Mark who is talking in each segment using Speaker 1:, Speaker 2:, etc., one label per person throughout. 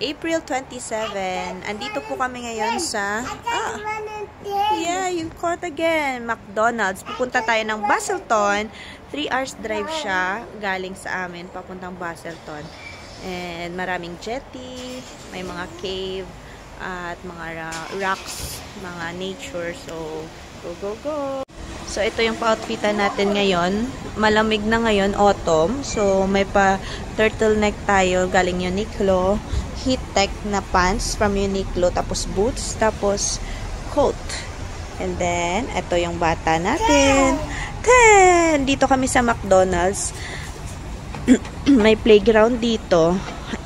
Speaker 1: April 27. Andito po kami ngayon sa yeah, you caught again. McDonald's. Pupunta tayo ng Busselton. 3 hours drive siya galing sa amin papuntang Busselton. And maraming jetty, may mga cave at mga rocks, mga nature. So go. So ito yung pa-outfitan natin ngayon. Malamig na ngayon, autumn. So may pa turtleneck tayo galing Uniqlo. Heat tech na pants from Uniqlo, tapos boots, tapos coat. And then, ito yung bata natin. Dito kami sa McDonald's. May playground dito.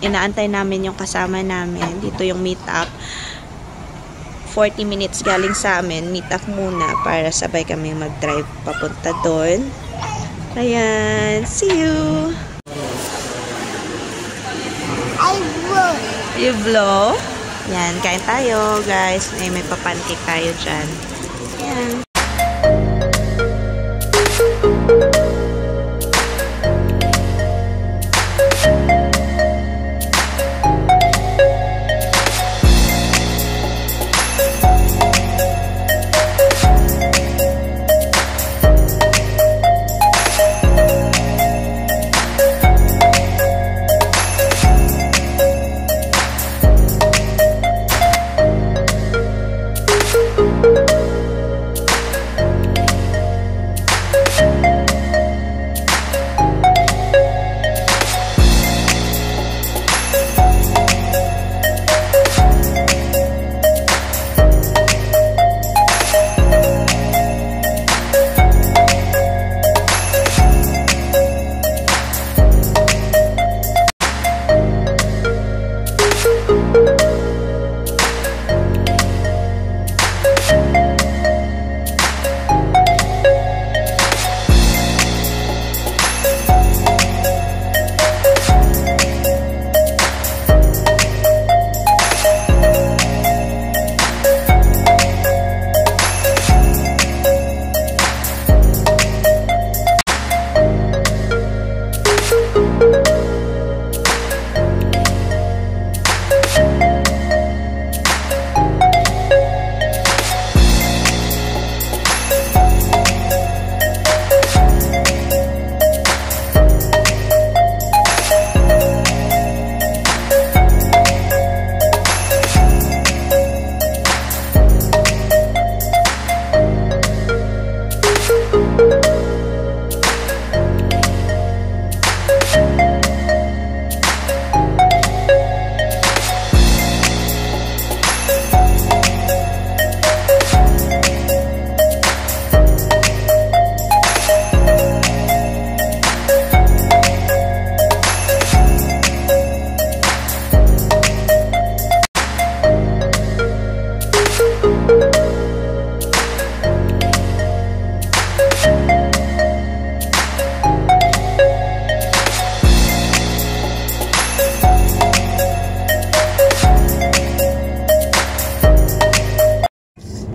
Speaker 1: Inaantay namin yung kasama namin. Dito yung meet up. 40 minutes galing sa amin. Meet up muna para sabay kami mag-drive papunta doon. Ayan. See you! You blow. Yan, kain tayo, guys. May papancake tayo dyan. Yan.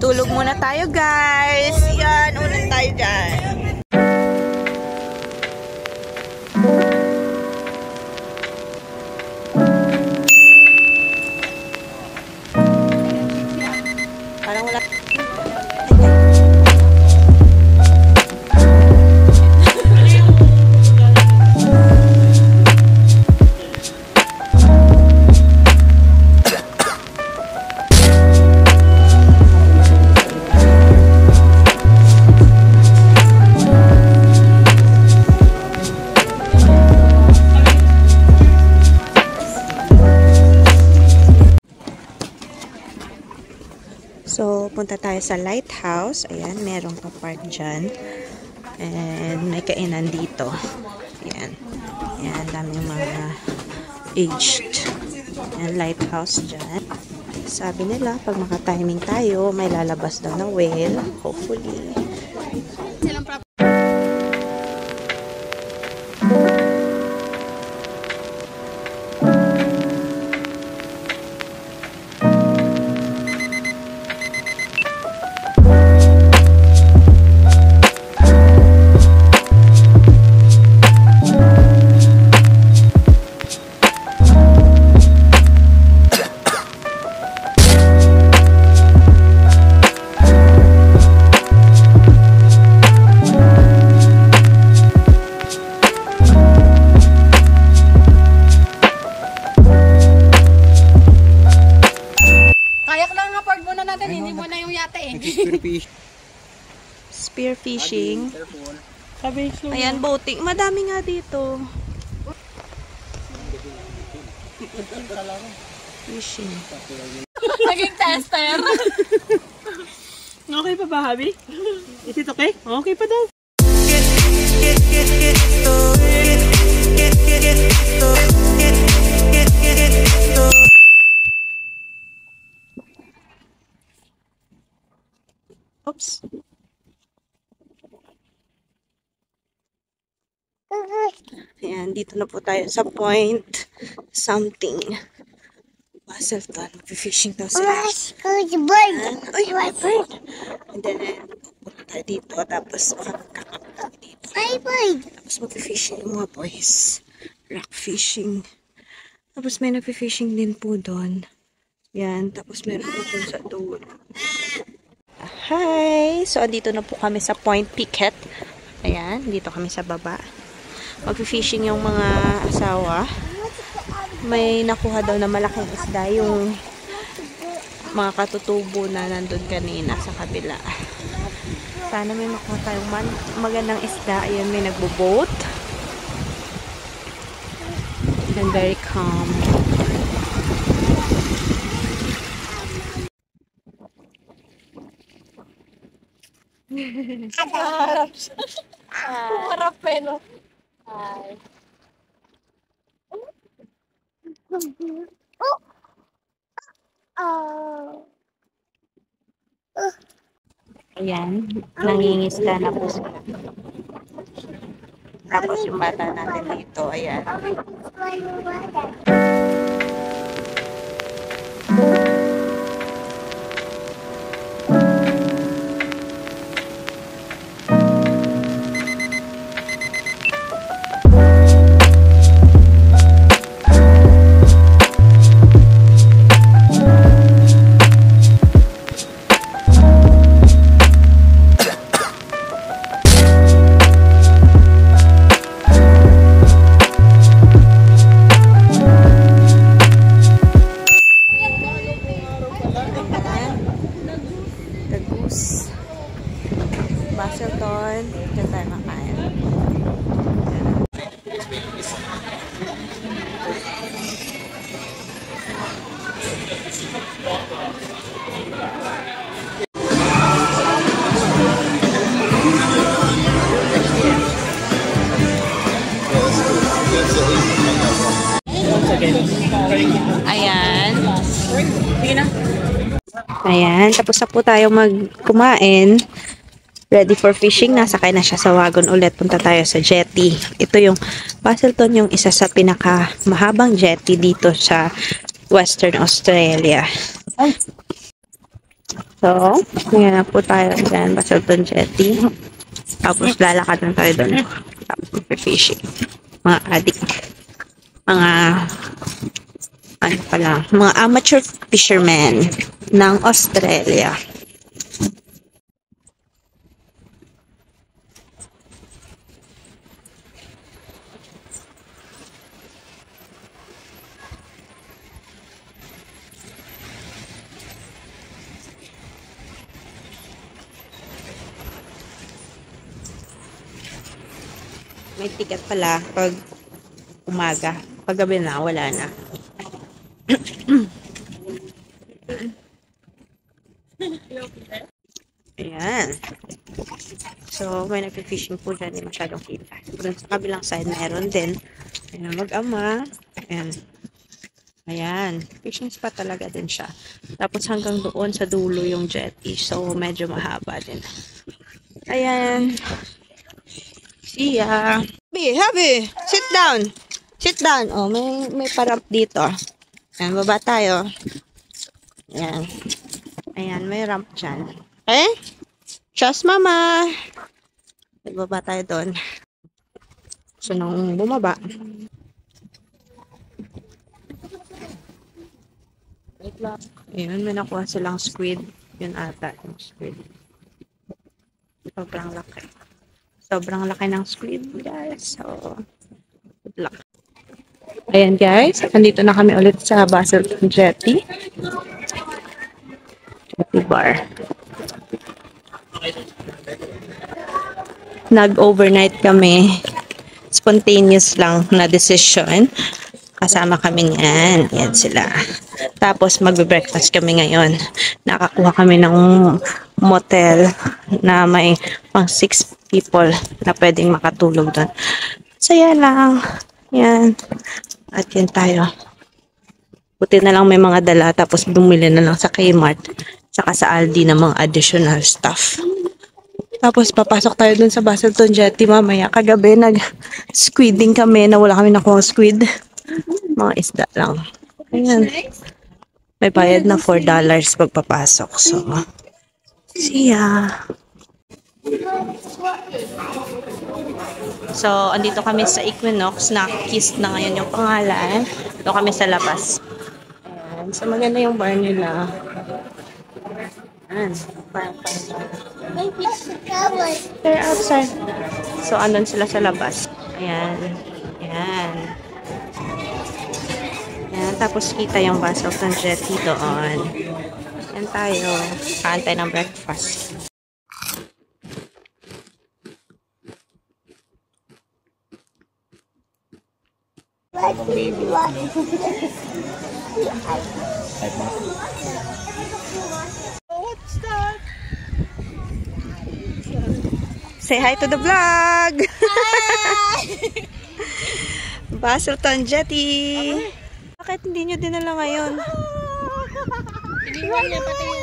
Speaker 1: Tulog muna tayo, guys. Yan, ulan tayo dyan. Parang wala. So, punta tayo sa lighthouse. Ayan, merong pa-park dyan. And may kainan dito. Ayan. Ayan, dami yung mga aged. Ayan, lighthouse dyan. Sabi nila, pag makatiming tayo, may lalabas daw na whale. Hopefully.
Speaker 2: Kayak lang nga part muna natin, hindi mo na yung yate eh.
Speaker 1: Spear fishing. Ayan, boating. Madami nga dito. Fishing.
Speaker 2: Naging tester.
Speaker 3: Okay pa ba, Habi? Is it okay? Okay pa daw.
Speaker 1: Oops. Ayan, dito na po tayo sa point something. Baselton, fishing daw sila. Ayan. Uy, my bird! And then, pupunta tayo dito, tapos makakakakita dito. Tapos mag-fishing yung mga boys. Rock fishing. Tapos may nag-fishing din po doon. Yan, tapos meron po doon sa dulo. Hi! So, andito na po kami sa Point Piquet. Ayan, dito kami sa baba. Mag-fishing yung mga asawa. May nakuha daw na malaking isda yung mga katutubo na nandun kanina sa kabila. Sana may makuha tayong magandang isda. Ayan, may nagbo-boat. And very calm.
Speaker 2: Harap eh, no? Ay.
Speaker 1: Ayan, nangingisda na po sila. Tapos yung bata natin dito, ayan. Baselton, dyan tayo makain. Ayan. Ayan, tapos na po tayo kumain. Ready for fishing. Nasakay na siya sa wagon ulit. Punta tayo sa jetty. Ito yung Baselton, yung isa sa pinaka mahabang jetty dito sa Western Australia. So, ngayon na po tayo dyan, Baselton Jetty. Tapos lalakad na tayo doon. Tapos mag-fishing. Mga addict. Mga amateur fishermen ng Australia. May ticket pala pag umaga. Pag gabi na, wala na. Ayan. So, may nag-fishing po dyan. Hindi masyadong kita. Doon sa kabilang side, meron din. Ayan, mag-ama. Ayan. Ayan. Fishing spot talaga din siya. Tapos hanggang doon sa dulo yung jetty. So, medyo mahaba din. Ayan. See ya. Happy, sit down. Sit down. Oh, may parap dito. Ayan, baba tayo. Ayan. Ayan, may ramp dyan. Okay? Trust mama. Baba tayo doon. So, nung bumaba. Ayan, may nakuha silang squid. Yun ata, yung squid. Sobrang laki. Sobrang laki ng squid, guys. So, good luck. Ayan, guys. Nandito na kami ulit sa Baselton Jetty. Jetty bar. Nag-overnight kami. Spontaneous lang na decision. Kasama kami niyan. Yan sila. Tapos magbe-breakfast kami ngayon. Nakakuha kami ng motel na may pang 6 people na pwedeng makatulog doon. Saya lang. Yan. At yan tayo. Buti na lang may mga dala tapos bumili na lang sa Kmart saka sa Aldi ng mga additional stuff. Tapos papasok tayo dun sa Baselton Jetty mamaya. Kagabi nag-squidding kami na wala kami nakuha squid. Mga isda lang. Ayan. May bayad na $4 pagpapasok. So, see ya. So, andito kami sa Equinox. Nakakissed na ngayon yung pangalan. Ito kami sa labas. Ayan. So, maganda yung bar nila. Ayan. They're outside. So, andun sila sa labas. Ayan. Ayan. Ayan. Tapos, kita yung Baselton Jetty doon. Ayan tayo. Kaantay ng breakfast.
Speaker 3: What's that?
Speaker 1: Say hi to the vlog! Hi! Baselton Jetty! Bakit hindi nyo dinala ngayon?
Speaker 2: Iniwan niya pati yung...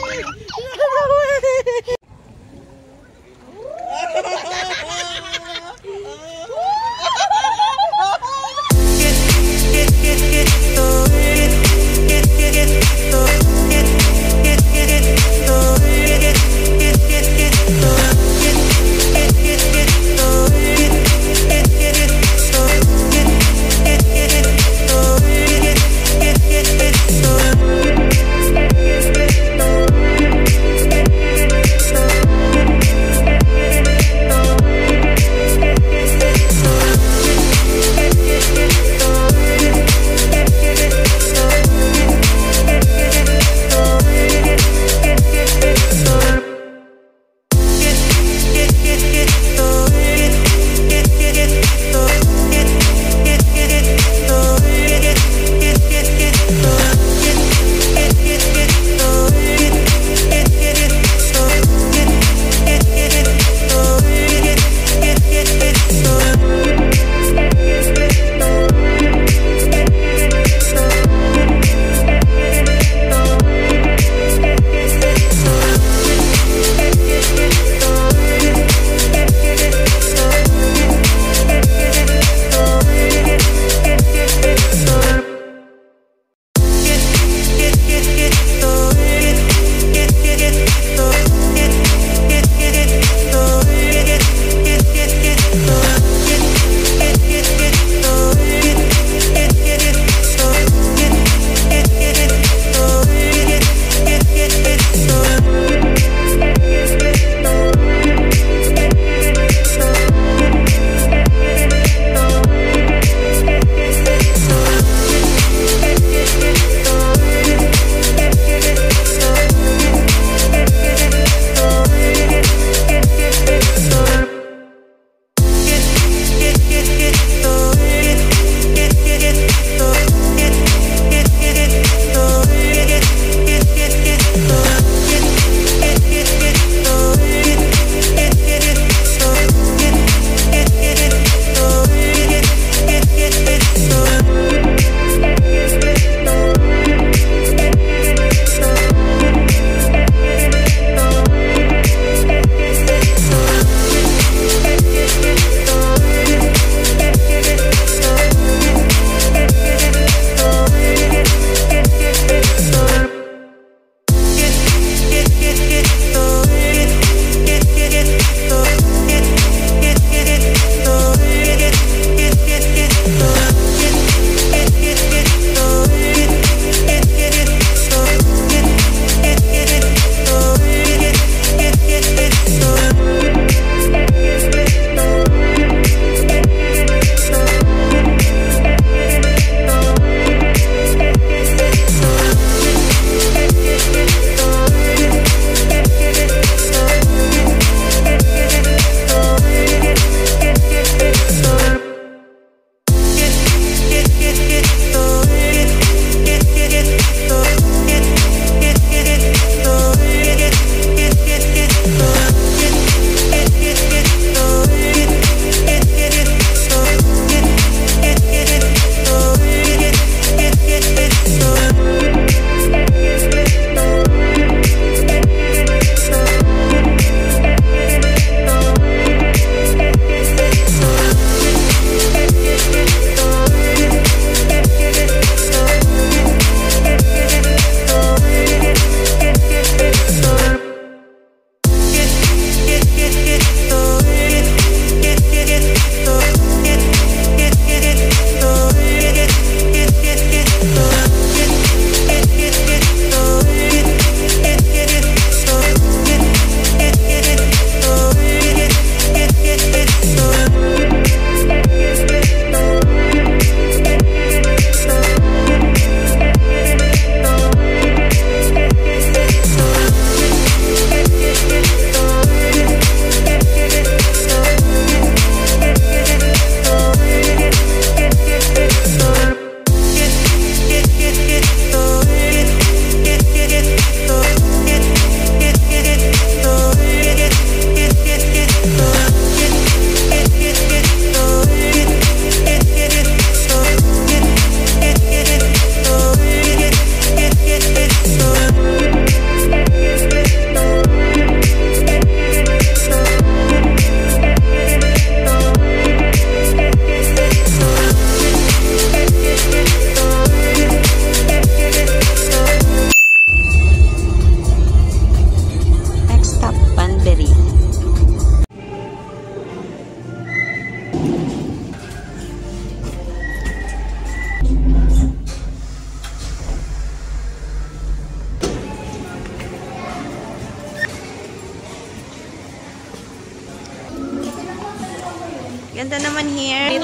Speaker 1: Ganda naman here.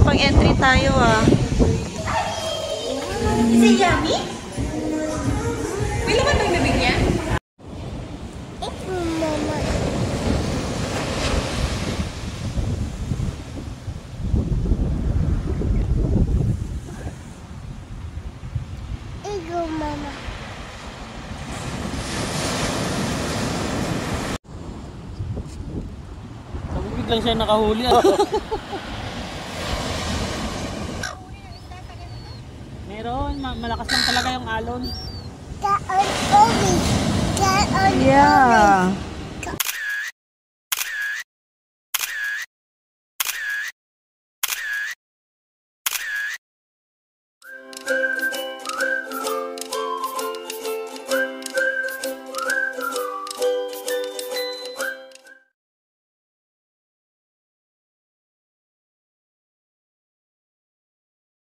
Speaker 1: Pang-entry tayo ah. Is it yummy? May laman ba yung bibig niya?
Speaker 3: Sa bibig lang siya nakahuli. Meron, malakas lang talaga yung alon.
Speaker 1: Yeah.